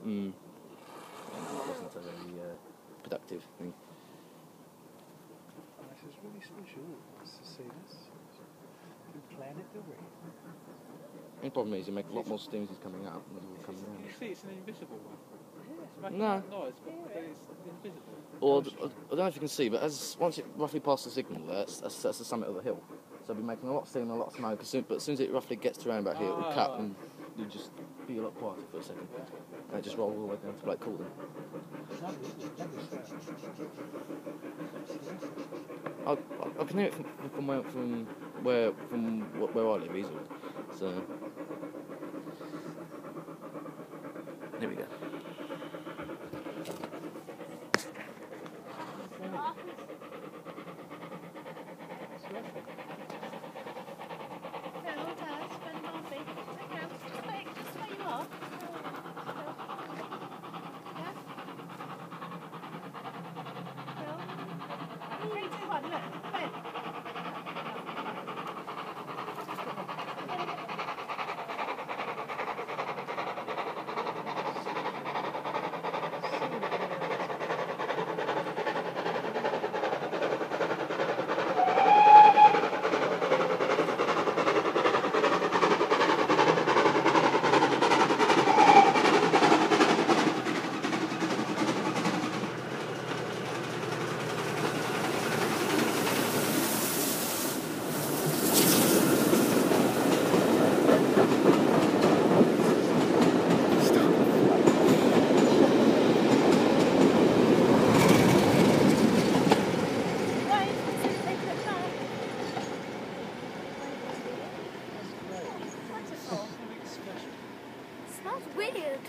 Mm. And it wasn't a very productive thing. This is really special to see this. We plan it, do we? The problem is you make a lot more steam as he's coming out than he's coming You down. see, it's an invisible one. It's making No. that noise, but it's invisible. Or, I don't know if you can see, but once it roughly passes the signal there, that's the summit of the hill. So it'll be making a lot of steam and a lot of smoke, but as soon as it roughly gets to around about here, it will cut and you just be a lot quieter for a second. And it just rolls all the way down to Blake Calden. I can hear it from where I live easily. So here we go. Smells weird.